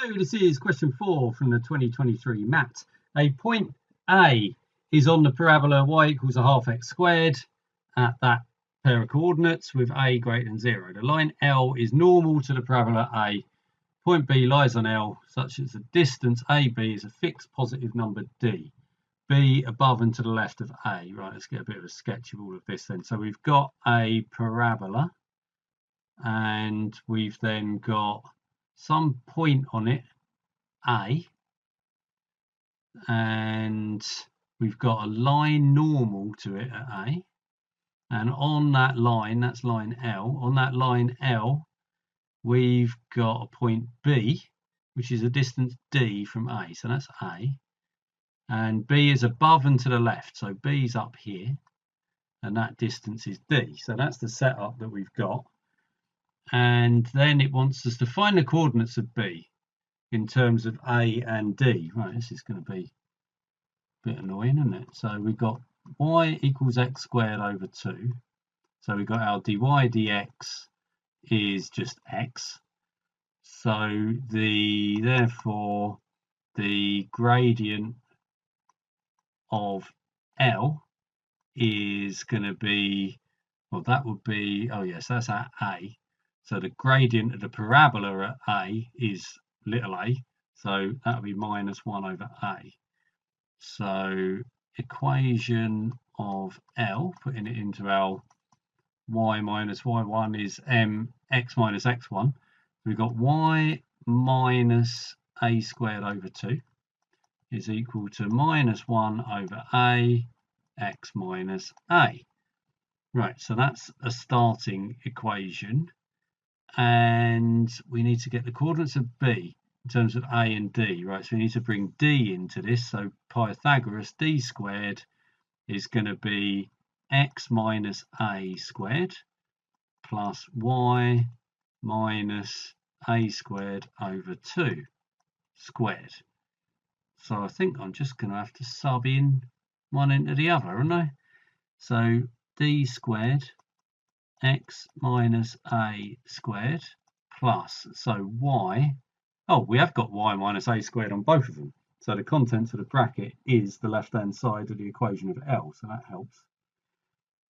Hello, this is question 4 from the 2023 MAT. A point A is on the parabola y equals a half x squared at that pair of coordinates with a greater than 0. The line L is normal to the parabola A. Point B lies on L such that the distance AB is a fixed positive number D. B above and to the left of A. Right, let's get a bit of a sketch of all of this then. So we've got a parabola and we've then got some point on it, A, and we've got a line normal to it at A, and on that line, that's line L, on that line L we've got a point B, which is a distance D from A, so that's A, and B is above and to the left, so B's up here, and that distance is D. So that's the setup that we've got. And then it wants us to find the coordinates of B in terms of A and D. Right, this is going to be a bit annoying, isn't it? So we've got y equals x squared over 2. So we've got our dy dx is just x. So therefore the gradient of L is going to be, well, that would be, oh yes, that's at A. So the gradient of the parabola at A is little a, so that would be minus 1 over A. So equation of L, putting it into our y minus y1 is x minus x1. We've got y minus a squared over 2 is equal to minus 1 over a x minus a. Right, so that's a starting equation. And we need to get the coordinates of B in terms of A and D, right? So we need to bring D into this. So Pythagoras, D squared is going to be x minus A squared plus y minus A squared over 2 squared. So I think I'm just going to have to sub in one into the other, aren't I? So D squared x minus a squared plus, so y, oh, we have got y minus a squared on both of them. So the contents of the bracket is the left-hand side of the equation of L, so that helps.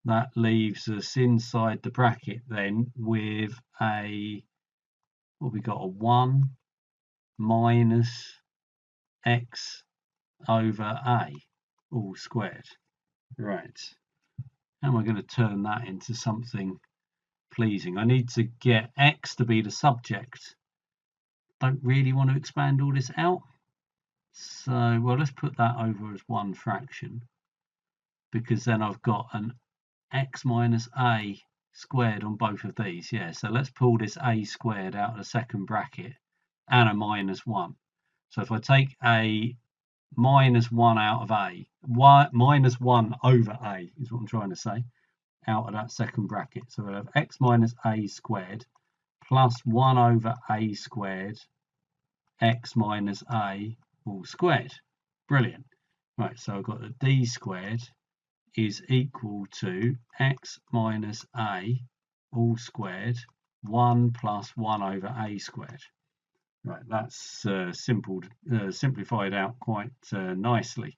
That leaves us inside the bracket then with a, well, we got a 1 minus x over a all squared. Right. How am I going to turn that into something pleasing? I need to get x to be the subject. Don't really want to expand all this out. So, well, let's put that over as one fraction, because then I've got an x minus a squared on both of these. Yeah, so let's pull this a squared out of the second bracket and a minus 1. So if I take a minus 1 out of a, minus 1 over a is what I'm trying to say, out of that second bracket. So we'll have x minus a squared plus 1 over a squared x minus a all squared. Brilliant. Right, so I've got the d squared is equal to x minus a all squared 1 plus 1 over a squared. Right, that's simplified out quite nicely.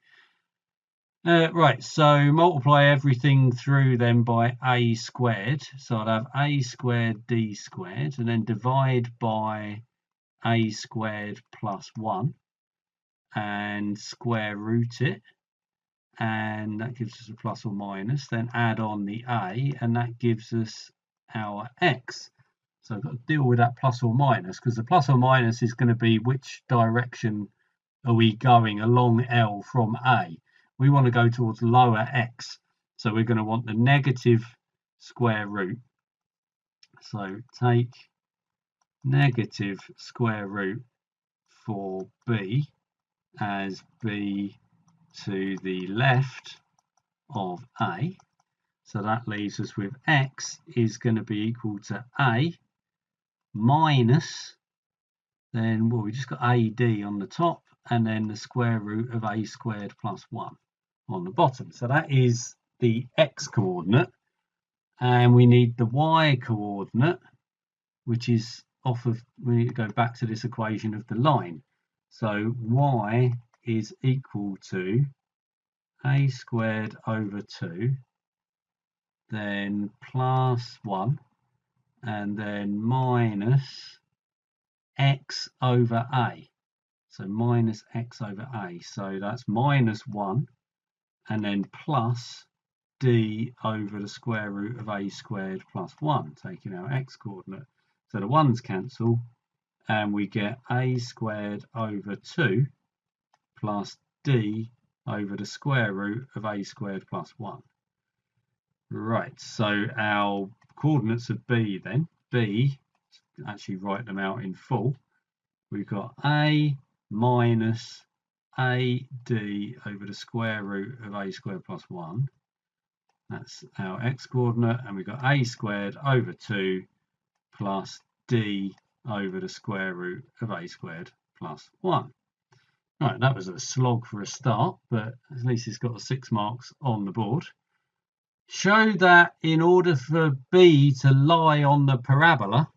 Right, so multiply everything through then by a squared. So I'd have a squared d squared, and then divide by a squared plus 1 and square root it, and that gives us a plus or minus. Then add on the a, and that gives us our x. So I've got to deal with that plus or minus, because the plus or minus is going to be which direction are we going along L from A. We want to go towards lower x, so we're going to want the negative square root. So take negative square root for B as B to the left of A. So that leaves us with x is going to be equal to A minus, then, well, we just got AD on the top, and then the square root of a squared plus 1 on the bottom. So that is the x coordinate, and we need the y coordinate, which is we need to go back to this equation of the line. So y is equal to a squared over 2, then plus 1, and then minus x over a. So minus x over a. So that's minus 1, and then plus d over the square root of a squared plus 1, taking our x coordinate. So the 1's cancel, and we get a squared over 2 plus d over the square root of a squared plus 1. Right, so our coordinates of b then, b, actually write them out in full, we've got a minus ad over the square root of a squared plus 1. That's our x coordinate, and we've got a squared over 2 plus d over the square root of a squared plus 1. Right, that was a slog for a start, but at least it's got 6 marks on the board. Show that in order for b to lie on the parabola,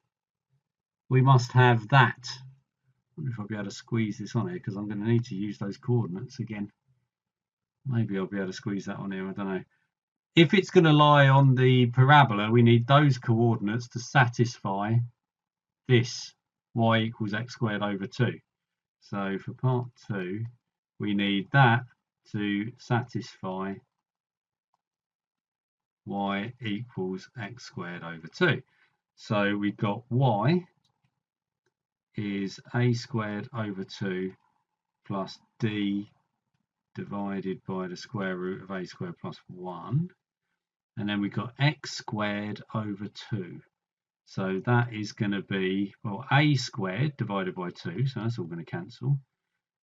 we must have that. I wonder if I'll be able to squeeze this on here, because I'm going to need to use those coordinates again. Maybe I'll be able to squeeze that on here, I don't know. If it's going to lie on the parabola, we need those coordinates to satisfy this y equals x squared over 2. So for part 2, we need that to satisfy y equals x squared over 2. So we've got y is a squared over 2 plus d divided by the square root of a squared plus 1. And then we've got x squared over 2. So that is going to be, well, a squared divided by 2, so that's all going to cancel.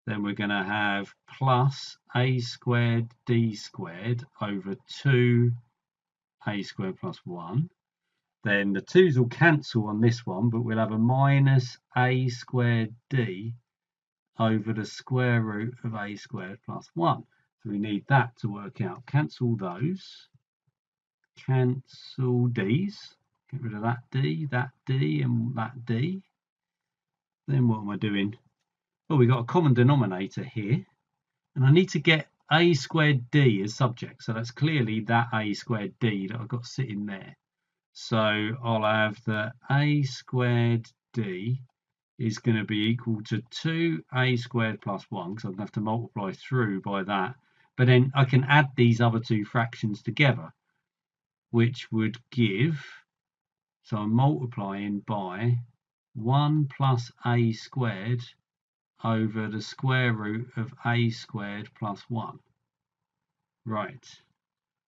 Then we're going to have plus a squared d squared over 2 a squared plus 1. Then the 2's will cancel on this one, but we'll have a minus a squared d over the square root of a squared plus 1. So we need that to work out. Cancel those. Cancel d's. Get rid of that d, and that d. Then what am I doing? Well, we've got a common denominator here, and I need to get a squared d as subject. So that's clearly that a squared d that I've got sitting there. So I'll have that a squared d is going to be equal to 2a squared plus 1, because I'm going to have to multiply through by that. But then I can add these other two fractions together, which would give, so I'm multiplying by 1 plus a squared over the square root of a squared plus 1. Right,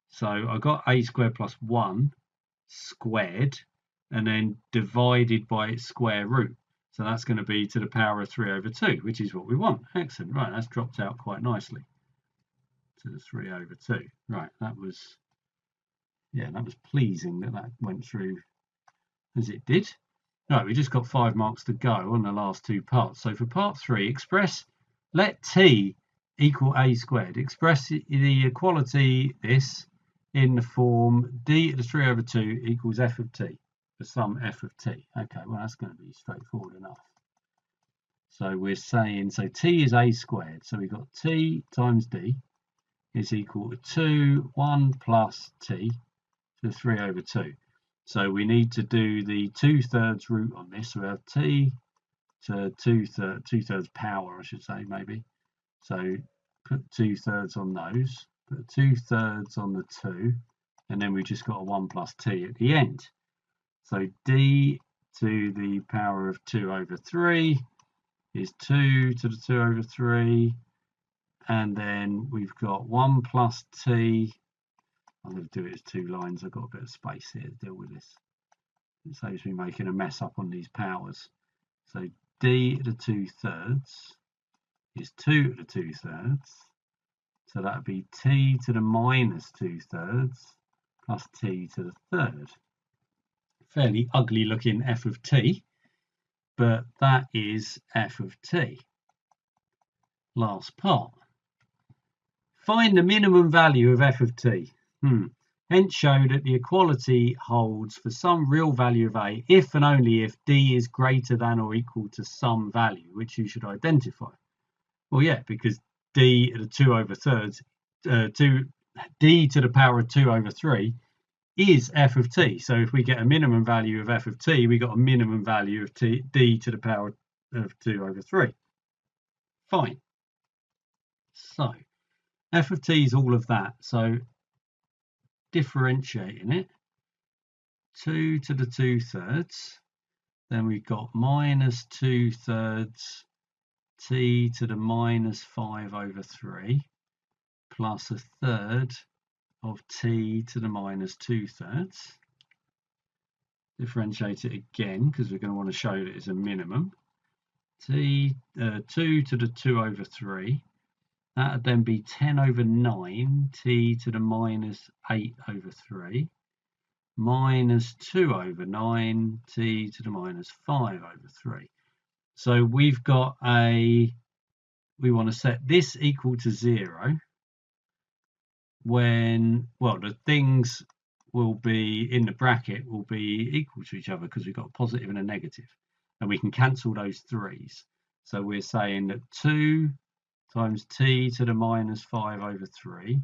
so I got a squared plus 1 squared and then divided by its square root. So that's going to be to the power of 3 over 2, which is what we want. Excellent. Right, that's dropped out quite nicely to the 3 over 2. Right, that was, yeah, that was pleasing that that went through as it did. Right, we just got 5 marks to go on the last 2 parts. So for part 3, let t equal a squared. Express the equality this in the form d to the 3 over 2 equals f of t for some f of t. Okay, well that's going to be straightforward enough. So we're saying, so t is a squared. So we've got t times d is equal to 1 plus t to the 3 over 2. So we need to do the 2/3 root on this. So we have t to 2/3 power, I should say, maybe. So put 2/3 on those, put 2/3 on the 2, and then we just got a 1 plus t at the end. So d to the power of 2 over 3 is 2 to the 2 over 3, and then we've got 1 plus t. I'm going to do it as 2 lines. I've got a bit of space here to deal with this. It saves me making a mess up on these powers. So d to the 2/3 is 2 to the 2/3. So that would be t to the minus 2/3 plus t to the 3rd. Fairly ugly looking f of t, but that is f of t. Last part. Find the minimum value of f of t. Hence show that the equality holds for some real value of a if and only if d is greater than or equal to some value, which you should identify. Well, yeah, because d to the 2 over thirds, d to the power of 2 over 3 is f of t. So if we get a minimum value of f of t, we got a minimum value of d to the power of 2 over 3. Fine. So f of t is all of that. So differentiating it, 2 to the 2/3, then we've got minus 2/3 t to the minus 5 over 3 plus 1/3 of t to the minus 2/3. Differentiate it again because we're going to want to show that it's a minimum. 2 to the 2 over 3. That would then be 10 over 9 t to the minus 8 over 3 minus 2 over 9 t to the minus 5 over 3. So we've got we want to set this equal to 0 when, well, the things will be in the bracket will be equal to each other because we've got a positive and a negative, and we can cancel those 3's. So we're saying that 2 times t to the minus 5 over 3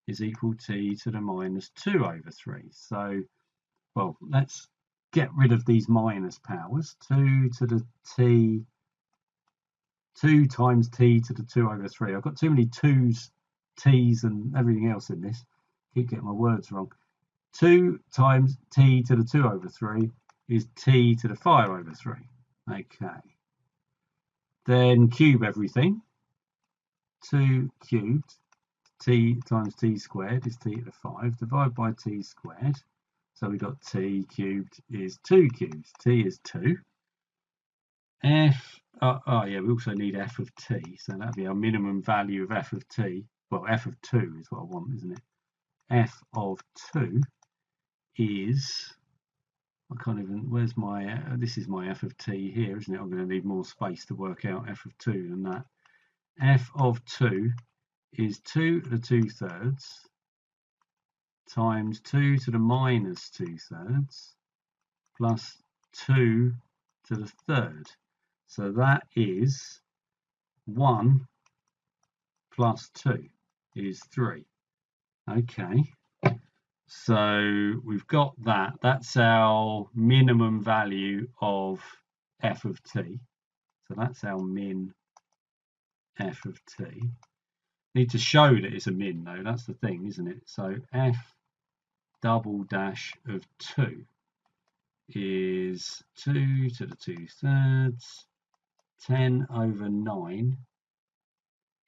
is equal to t to the minus 2 over 3. So, well, let's get rid of these minus powers. 2 to the t, 2 times t to the 2 over 3. I've got too many 2's, t's and everything else in this. Keep getting my words wrong. 2 times t to the 2 over 3 is t to the 5 over 3. Okay. Then cube everything. 2 cubed, t times t squared is t to the 5, divided by t squared. So we've got t cubed is 2 cubes. T is 2. Yeah, we also need f of t. So that'd be our minimum value of f of t. Well, f of 2 is what I want, isn't it? F of 2 is, I can't even, where's my, this is my f of t here, isn't it? I'm going to need more space to work out f of 2 than that. F of 2 is 2 to the 2/3 times 2 to the minus 2/3 plus 2 to the 3rd. So that is 1 plus 2 is 3. Okay, so we've got that. That's our minimum value of f of t. So that's our min f of t. Need to show that it's a min though, that's the thing, isn't it? So f double dash of 2 is 2 to the 2/3, 10 over 9,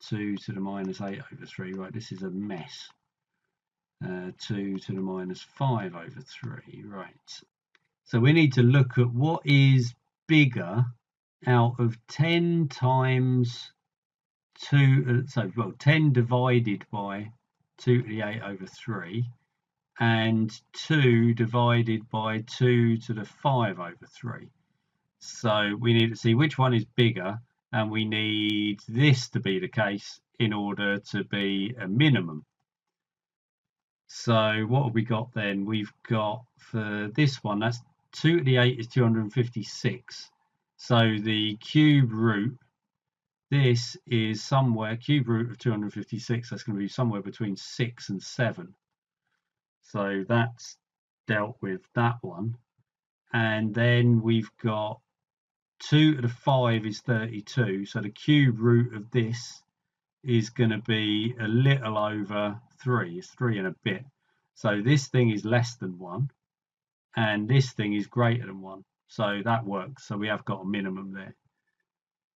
2 to the minus 8 over 3. Right, this is a mess. 2 to the minus 5 over 3. Right, so we need to look at what is bigger out of 10 times 2, so well, 10 divided by 2 to the 8 over 3 and 2 divided by 2 to the 5 over 3. So we need to see which one is bigger, and we need this to be the case in order to be a minimum. So what have we got then? We've got for this one, that's 2 to the 8 is 256. So the cube root, this is somewhere, cube root of 256, that's going to be somewhere between 6 and 7. So that's dealt with that one. And then we've got 2 to the 5 is 32. So the cube root of this is going to be a little over 3. It's 3 and a bit. So this thing is less than 1. And this thing is greater than 1. So that works. So we have got a minimum there.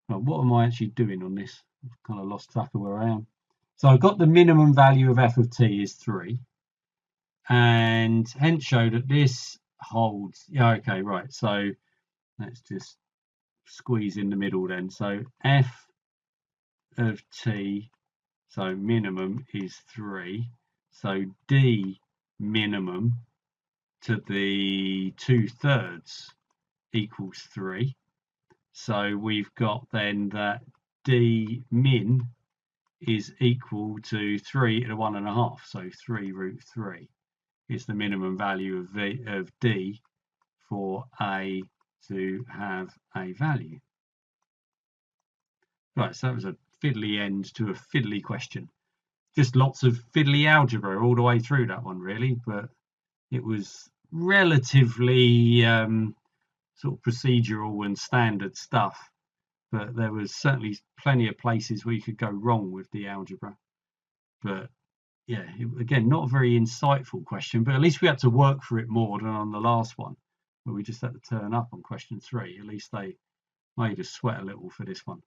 Well, what am I actually doing on this? I've kind of lost track of where I am. So I've got the minimum value of f of t is 3. And hence show that this holds. Yeah, okay, right. So let's just squeeze in the middle then. So f of t, so minimum is 3. So d minimum to the 2/3 equals 3. So we've got then that d min is equal to 3 to the 1.5. So 3 root 3 is the minimum value of D for A to have a value. Right, so that was a fiddly end to a fiddly question. Just lots of fiddly algebra all the way through that one, really, but it was relatively sort of procedural and standard stuff, but there was certainly plenty of places where you could go wrong with the algebra. But yeah, again, not a very insightful question, but at least we had to work for it more than on the last one, where we just had to turn up on question 3. At least they made us sweat a little for this one.